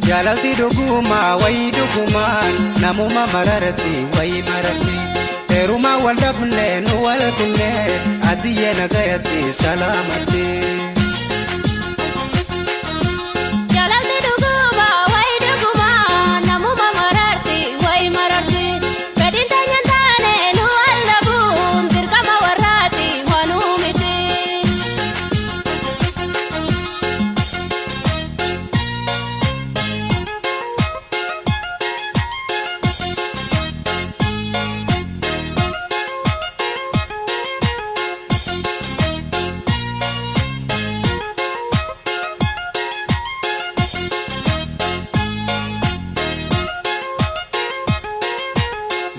Jalalti duguma wayi dugumaan namuma mararti wayi mararti teruma wal dabne nu wal kunne adiye nagayati salamati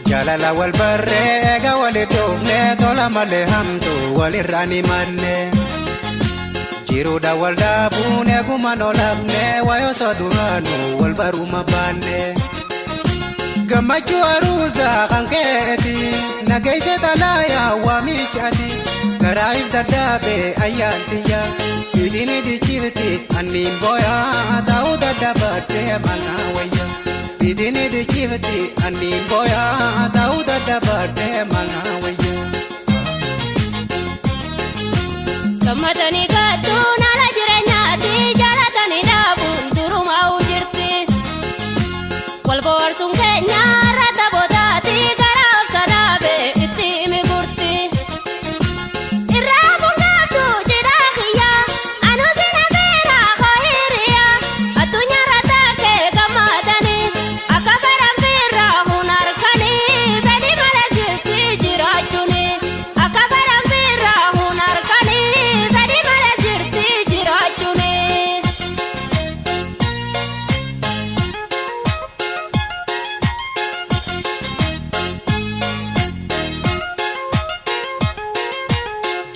Jalala wal barrega walidofne tola male hamtu walirani manne Jiruda wal dabune gumano labne wayo saduranu wal baruma banne Gamachu aruza kanketi nagaise talaya wamichati Garaif dadabe ayantiya Idini di chiviti anim boya Tau dadabate manawaya Idini di chiviti anim boya Tau dadabate manawaya Kamatani gatu nala jiranyati Jalatani dabun duruma ujirti Walbor sungkenya rata bodati Garab sadabe iti migurti Irrabun gatu jidakhiya Anu sinagera khahiriya Atunya rata ke kamatani Akafaram firra hunarkani Bedi malazirti jirachuni Akafaram firra hunarkani Bedi malazirti jirachuni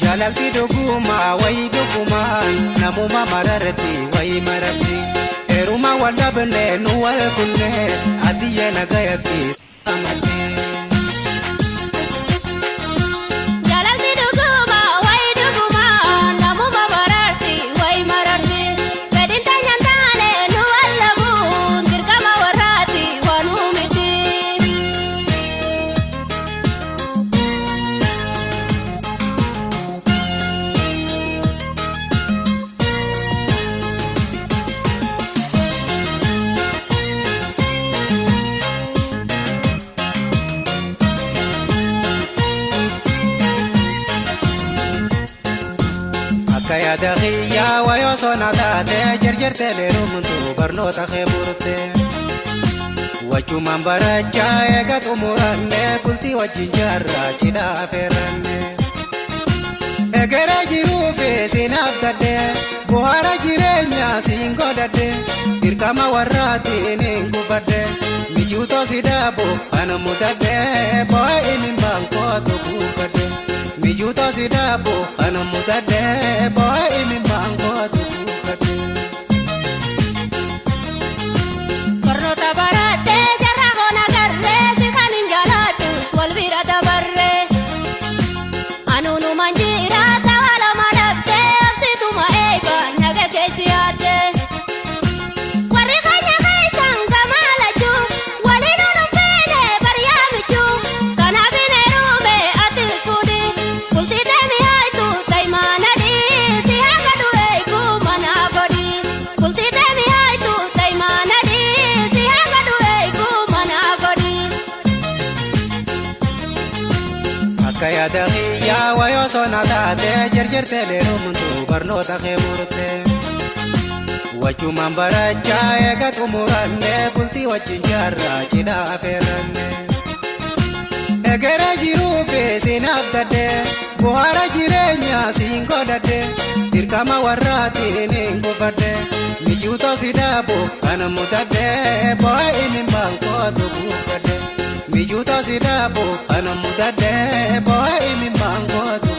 Jalalti duguma wayi dugumaan namuma mararti wayi mararti teruma wal dabne nu wal kunne adiye nagayati salamati Jalalti duguma wayi duguma namuma mararti wayi mararti Bedinta nyantane nu allabun dirgama warrati wanumiti Akaya dahiya wayo sonatate jerjerte lerumtu barnota kheburte Wachuman baracha egat umuranne kulti wajinjarra chida ferranne Egera jirufe sinabdade buhara jirenya singodade Dirkama warrati ningubade Mijuto sidabo anamudade boy imin bangko tukubade Mijuto sidabo anamudade boy imin bangko tukubade Barnota barate jarra gona garre Sikhanin jalatus wal birata barre Anunu manjira tawala madabte Absituma eiba naga kesiyate Warri khanya khaisan kamalaju Walinu numpene baryamichu Kanabine rume atis fudi Kulti temi haitu taimanadi Sihagadu eibu managodi Kulti temi haitu taimanadi Sihagadu eibu managodi Akaya dahiya wayo sonatate jerjerte lerumtu barnota kheburte Wachuman baracha egat umuranne bulti wajinjarra chida ferranne Egera jirufe sinabdade buhara jirenya singodade Dirkama warrati ningubade Mijuto sidabo anamudade boy imin bangko tukubade Mijuto sidabo anamudade boy imin bangko tukubade